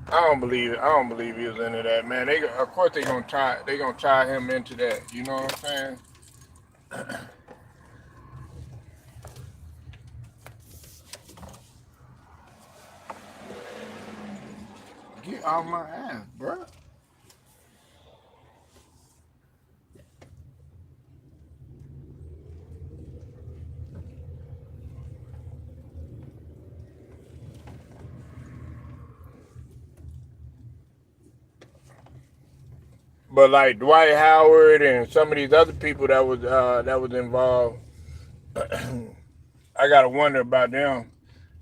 Speaker 1: I don't believe it. I don't believe he was into that, man. Of course they gonna tie him into that. You know what I'm saying? Get off my ass, bro. But like Dwight Howard and some of these other people that was involved, I gotta wonder about them.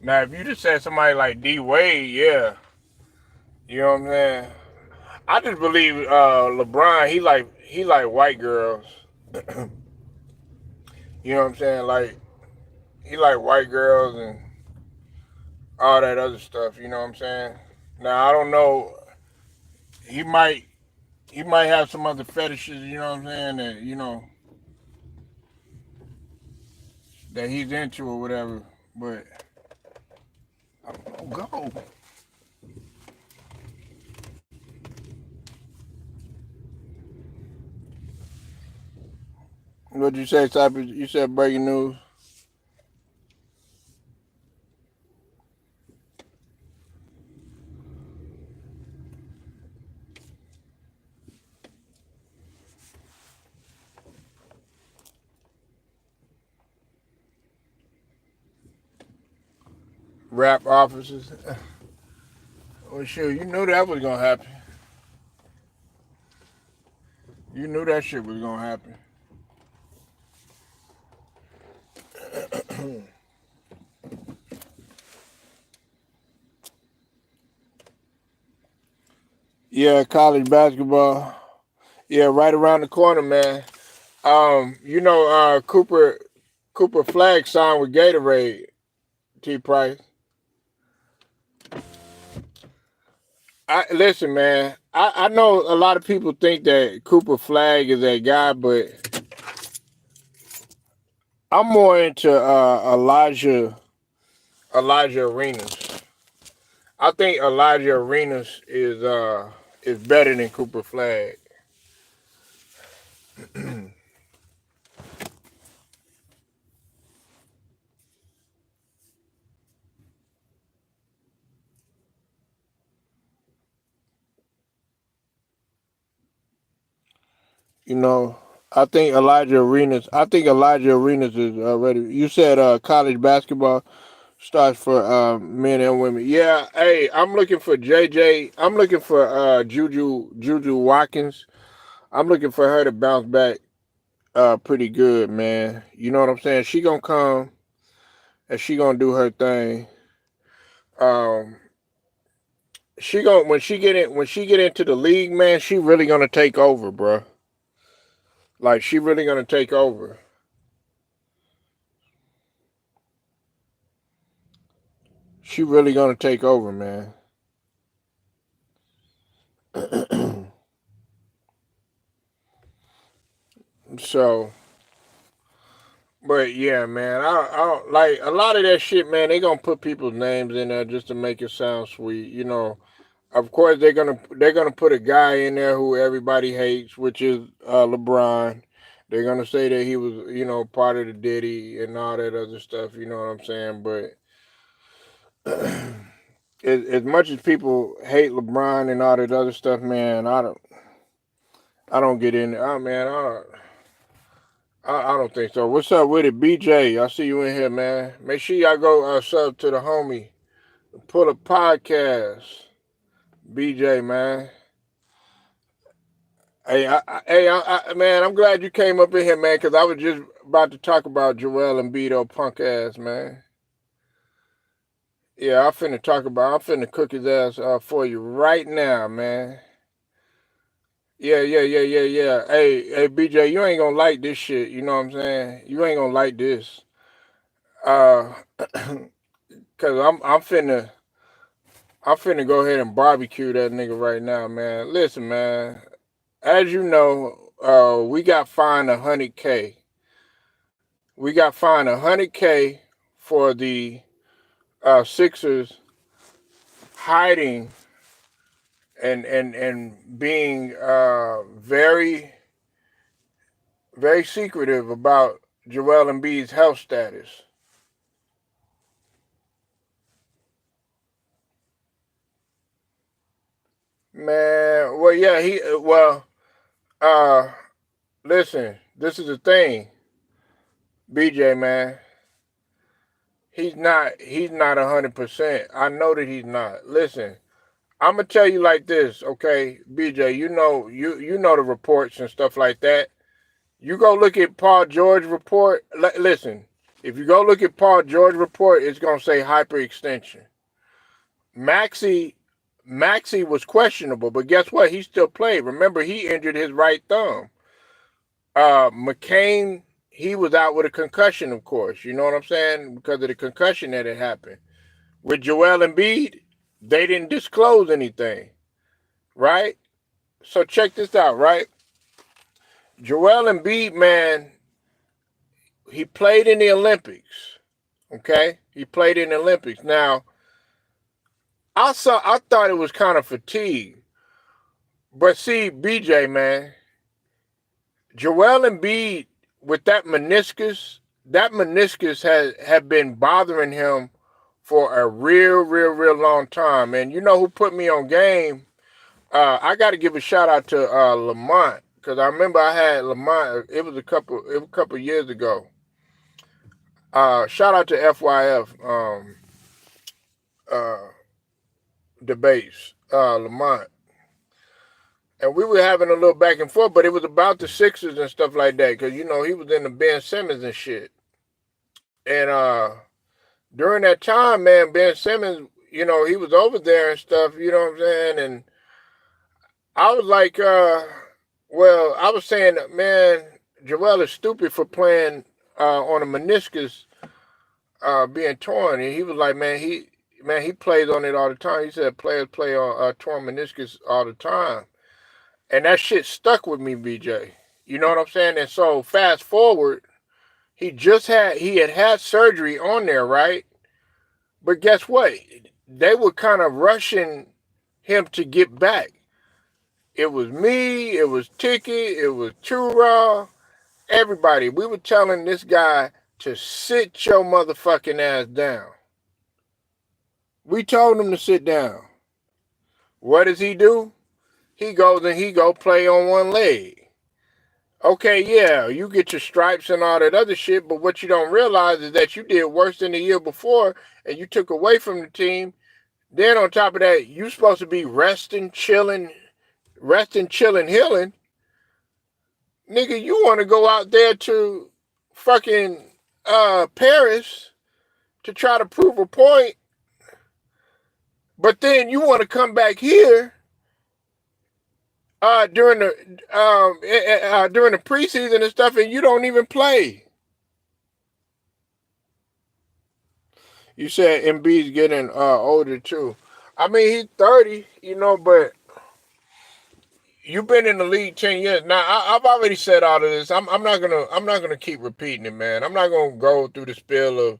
Speaker 1: Now, if you just said somebody like D Wade, yeah, you know what I'm saying. I just believe LeBron. He like white girls. You know what I'm saying? Like he like white girls and all that other stuff. You know what I'm saying? Now I don't know. He might he might have some other fetishes. You know what I'm saying? That that he's into or whatever. But I don't know. Go. What'd you say, Cypress? You said breaking news. Rap officers. Well, sure, you knew that was gonna happen. You knew that shit was gonna happen. Yeah, college basketball. Yeah, right around the corner, man. Cooper Flag signed with Gatorade. T Price. I listen, man. I know a lot of people think that Cooper Flag is that guy, but I'm more into Elijah Arenas. I think Elijah Arenas is better than Cooper Flag. You know, I think Elijah Arenas is ready. You said college basketball starts for men and women. Yeah, hey, I'm looking for JJ. I'm looking for Juju Watkins. I'm looking for her to bounce back pretty good, man. You know what I'm saying? She gonna come and she gonna do her thing. Um, she gonna when she get into the league, man. She really gonna take over, bro. Like she really gonna take over. She really gonna take over, man. So, but yeah, man, I like a lot of that shit, man. They gonna put people's names in there just to make it sound sweet, you know. Of course, they're gonna put a guy in there who everybody hates, which is LeBron. They're gonna say that he was, part of the Diddy and all that other stuff. You know what I'm saying? But as much as people hate LeBron and all that other stuff, man, I don't get in. Oh man, I don't think so. What's up with it, BJ? I see you in here, man. Make sure y'all go sub to the homie. Put a podcast, BJ, man. Man, I'm glad you came up in here, man, because I was just about to talk about Joel Embiid, old punk ass, man. Yeah, I'm finna cook his ass for you right now, man. Yeah, yeah, yeah, yeah, yeah. Hey, BJ, you ain't gonna like this shit. You know what I'm saying? You ain't gonna like this. Uh, cause I'm finna go ahead and barbecue that nigga right now, man. Listen, man. As you know, we got fined 100K. We got fined 100K for the Sixers hiding and being very very secretive about Joel Embiid's health status. Man, well, yeah, uh, listen, this is the thing, BJ, man. He's not 100%. I know that he's not. Listen, I'm gonna tell you like this, okay, BJ. You know the reports and stuff like that. You go look at Paul George report. Listen, if you go look at Paul George report, it's gonna say hyperextension. Maxey Maxey was questionable, but guess what? He still played. Remember, he injured his right thumb. McCain, he was out with a concussion, of course. You know what I'm saying? Because of the concussion that had happened. With Joel Embiid, they didn't disclose anything, right? So check this out, right? Joel Embiid, man, he played in the Olympics. Okay? He played in the Olympics. Now, I thought it was kind of fatigue. But see, BJ, man, Joel Embiid with that meniscus had been bothering him for a real long time. And you know who put me on game? I got to give a shout out to Lamont, because I remember I had Lamont. It was a couple years ago. Shout out to FYF debates, Lamont. And we were having a little back and forth, but it was about the Sixers and stuff like that, because you know he was in the Ben Simmons and shit. And during that time, man, Ben Simmons, you know, he was over there and stuff, you know what I'm saying? And I was like, well, I was saying, man, Joel is stupid for playing on a meniscus being torn. And he was like, man, he plays on it all the time. He said players play on torn meniscus all the time. And that shit stuck with me, BJ. You know what I'm saying? And so fast forward, he had surgery on there, right? But guess what? They were kind of rushing him to get back. It was me, it was Tiki, it was Chura, everybody. We were telling this guy to sit your motherfucking ass down. We told him to sit down. What does he do? He goes and he go play on one leg. Okay, yeah, you get your stripes and all that other shit, but what you don't realize is that you did worse than the year before and you took away from the team. Then on top of that, you supposed to be resting, chilling, healing. Nigga, you want to go out there to fucking Paris to try to prove a point, but then you want to come back here during the preseason and stuff, and you don't even play. You said Embiid's getting older too. I mean, he's 30, you know, but you've been in the league 10 years. Now, I've already said all of this. I'm not gonna keep repeating it, man. I'm not gonna go through the spiel of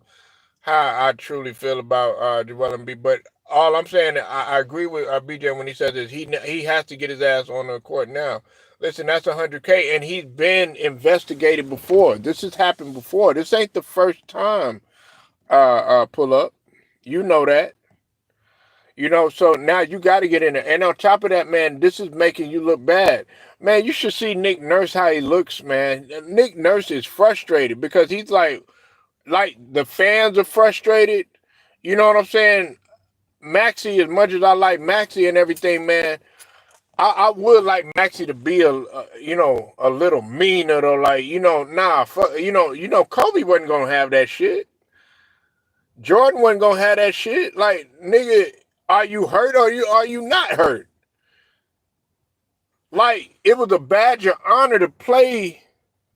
Speaker 1: how I truly feel about Joel Embiid, but all I'm saying, I agree with BJ when he says this. He has to get his ass on the court now. Listen, that's $100K, and he's been investigated before. This has happened before. This ain't the first time. Pull up. You know that. You know, so now you got to get in there. And on top of that, man, this is making you look bad. Man, you should see Nick Nurse, how he looks, man. Nick Nurse is frustrated because he's like the fans are frustrated. You know what I'm saying? Maxey, as much as I like Maxey and everything, man, I would like Maxey to be a little meaner, though. Like, Kobe wasn't going to have that shit. Jordan wasn't gonna have that shit. Like, nigga, are you hurt or are you not hurt? Like, it was a badge of honor to play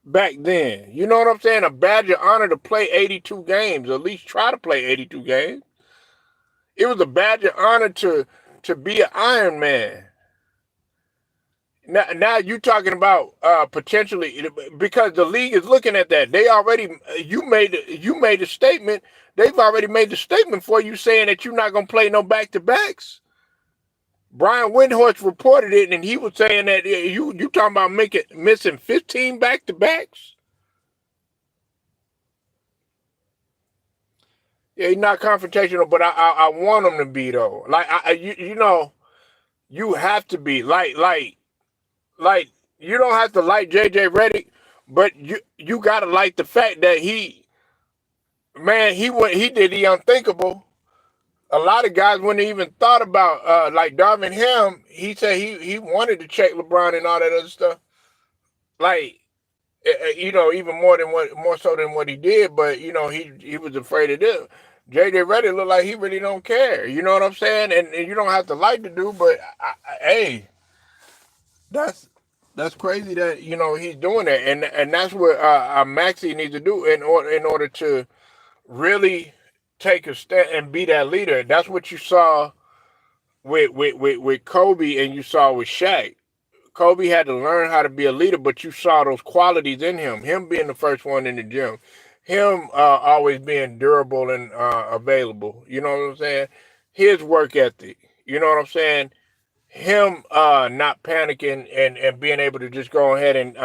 Speaker 1: back then. You know what I'm saying? A badge of honor to play 82 games, at least try to play 82 games. It was a badge of honor to be an Iron Man. Now you talking about potentially, because the league is looking at that. They already you made a statement. They've already made the statement for you, saying that you're not gonna play no back-to-backs. Brian Windhorst reported it, and he was saying that you talking about missing 15 back-to-backs. Yeah, he's not confrontational, but I want him to be, though. Like, you have to be like you don't have to like JJ Redick, but you gotta like the fact that he did the unthinkable. a lot of guys wouldn't even thought about like Darvin Ham. He said he wanted to check LeBron and all that other stuff. Like even more so than what he did. But he was afraid of this. JJ Redick looked like he really don't care. You know what I'm saying? And you don't have to like the dude, but hey, that's that's crazy that he's doing that, and that's what Maxey needs to do in order to really take a step and be that leader. That's what you saw with Kobe and you saw with Shaq. Kobe had to learn how to be a leader, but you saw those qualities in him. Him being the first one in the gym, him always being durable and available. You know what I'm saying? His work ethic. You know what I'm saying? Him not panicking and being able to just go ahead and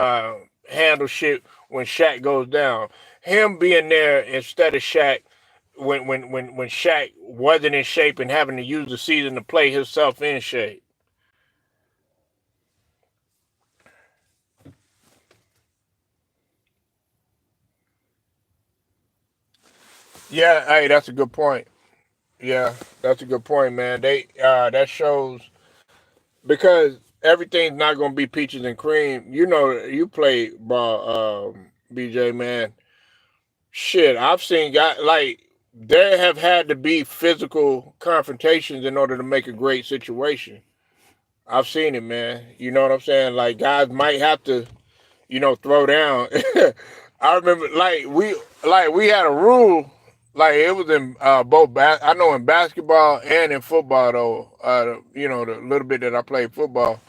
Speaker 1: handle shit when Shaq goes down. Him being there instead of Shaq when Shaq wasn't in shape and having to use the season to play himself in shape. Yeah, hey, that's a good point. Yeah, that's a good point, man. That shows because everything's not gonna be peaches and cream. You play ball, BJ, man. Shit, I've seen guys like there have had to be physical confrontations in order to make a great situation. I've seen it, man. You know what I'm saying? Like guys might have to, throw down. I remember like we had a rule. Like it was in I know in basketball and in football though. The little bit that I played football.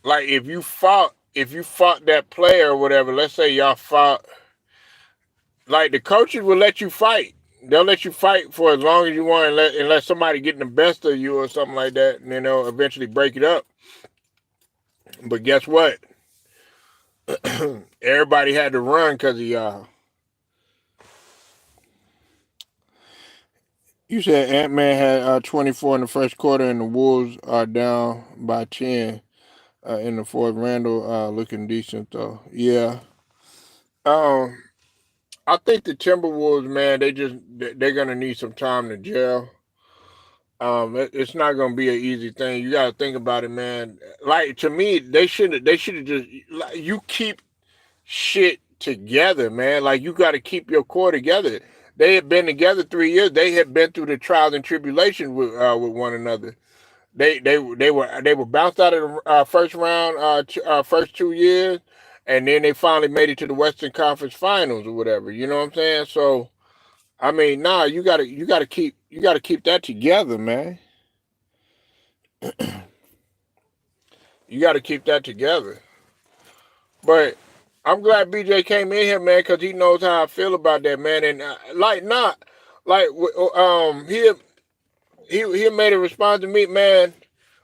Speaker 1: Like if you fought that player or whatever, let's say y'all fought, like the coaches will let you fight. They'll let you fight for as long as you want, unless somebody getting the best of you or something like that, and then they'll eventually break it up. But guess what? Everybody had to run because of y'all. You said Ant Man had 24 in the first quarter, and the Wolves are down by 10 in the fourth. Randall looking decent though. Yeah. Um, I think the Timberwolves, man, they're gonna need some time to gel. It's not gonna be an easy thing. You gotta think about it, man. Like to me, they should have just like, you keep shit together, man. Like you got to keep your core together. They had been together 3 years. They had been through the trials and tribulations with one another. They were bounced out of the first round, first 2 years, and then they finally made it to the Western Conference Finals or whatever. You know what I'm saying? So I mean, nah, you gotta keep that together, man. You gotta keep that together. But I'm glad BJ came in here, man, because he knows how I feel about that, man. And like, not like he made a response to me, man.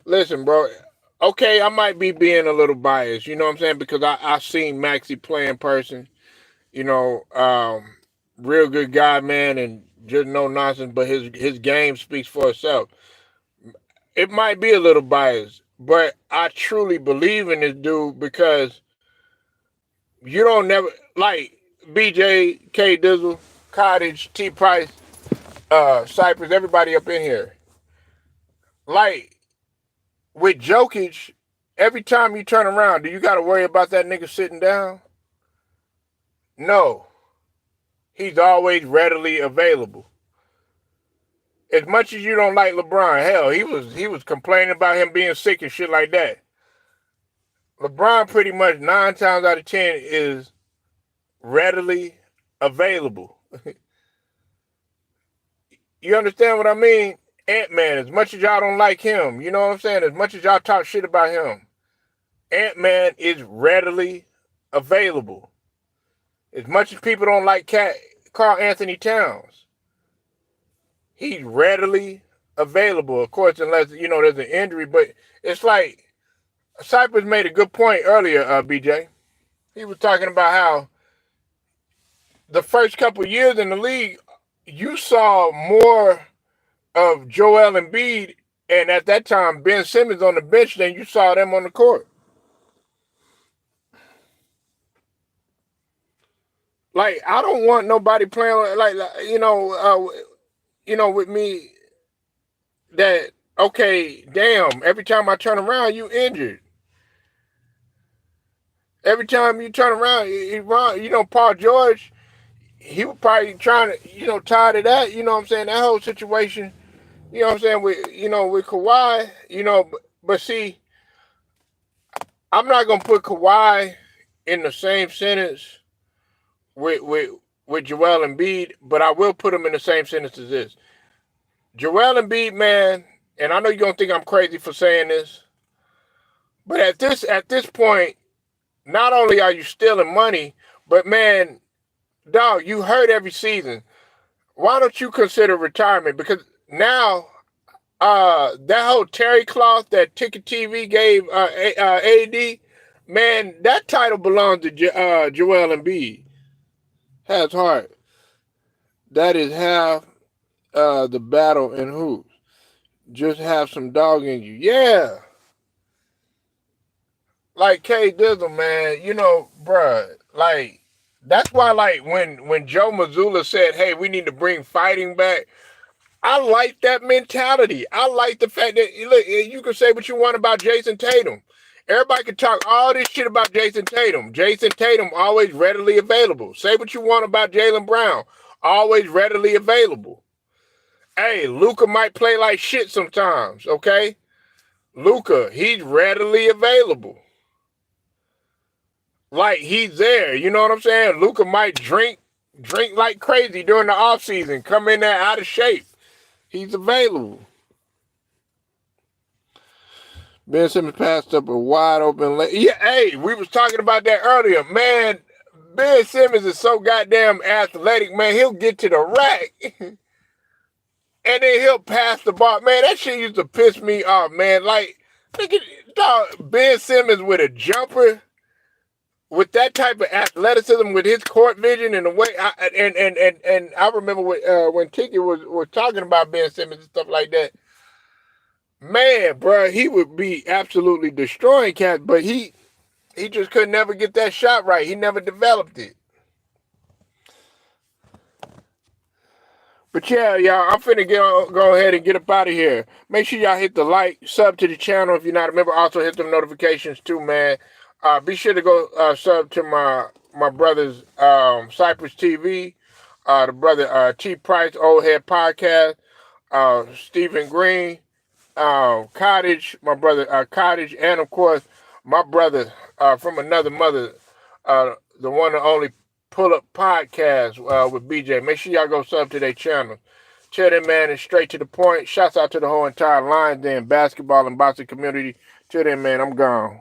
Speaker 1: Listen, bro. Okay, I might be being a little biased, you know what I'm saying, because I seen Maxie play in person, you know, real good guy, man, and just no nonsense. But his game speaks for itself. It might be a little biased, but I truly believe in this dude because you don't never like BJ, K Dizzle, Cottage, T Price, Cypress, everybody up in here. Like with Jokic, every time you turn around, do you got to worry about that nigga sitting down? No, he's always readily available. As much as you don't like LeBron, hell, he was complaining about him being sick and shit like that. LeBron pretty much 9 times out of 10 is readily available. You understand what I mean? Ant-Man, as much as y'all don't like him, you know what I'm saying? As much as y'all talk shit about him, Ant-Man is readily available. As much as people don't like Carl Anthony Towns, he's readily available. Of course, unless, there's an injury. But it's like, Cypress made a good point earlier, BJ. He was talking about how the first couple years in the league, you saw more of Joel Embiid and at that time Ben Simmons on the bench than you saw them on the court. Like I don't want nobody playing with me. that, okay, damn, every time I turn around, you injured. Every time you turn around, Paul George, he was probably trying to, tired of that, you know what I'm saying? That whole situation, you know what I'm saying, with Kawhi, but see, I'm not gonna put Kawhi in the same sentence with Joel Embiid, but I will put him in the same sentence as this. Joel Embiid, man, and I know you're gonna think I'm crazy for saying this, but at this point, not only are you stealing money, but man, dog, you hurt every season. Why don't you consider retirement? Because now, that whole Terry cloth that Ticket TV gave AD, man, that title belongs to Joel Embiid. Has heart. That is half the battle in hoops. Just have some dog in you. Yeah. Like K Dizzle, man, bruh, like, that's why, like, when Joe Mazzulla said, hey, we need to bring fighting back, I like that mentality. I like the fact that, look, you can say what you want about Jason Tatum. Everybody can talk all this shit about Jason Tatum. Jason Tatum, always readily available. Say what you want about Jaylen Brown. Always readily available. Hey, Luka might play like shit sometimes, okay? Luka, he's readily available. Like, he's there, you know what I'm saying? Luka might drink like crazy during the offseason, come in there out of shape. He's available. Ben Simmons passed up a wide open lane. Yeah, hey, we was talking about that earlier. Man, Ben Simmons is so goddamn athletic, man. He'll get to the rack and then he'll pass the ball. Man, that shit used to piss me off, man. Like, look at Ben Simmons with a jumper, with that type of athleticism, with his court vision and the way, and I remember when Tiki was talking about Ben Simmons and stuff like that. Man, bro, he would be absolutely destroying cats, but he just could never get that shot right. He never developed it. But yeah, y'all, I'm finna go ahead and get up out of here. Make sure y'all hit the like, sub to the channel if you're not a member. Also hit them notifications too, man. Be sure to go sub to my brother's Cypress TV, the brother T Price Old Head Podcast, Stephen Green, Cottage, my brother Cottage, and of course my brother from another mother, the one and only Pull Up Podcast with BJ. Make sure y'all go sub to their channel. Tell them, man, and straight to the point. Shouts out to the whole entire Lions Den basketball and boxing community. Tell them, man, I'm gone.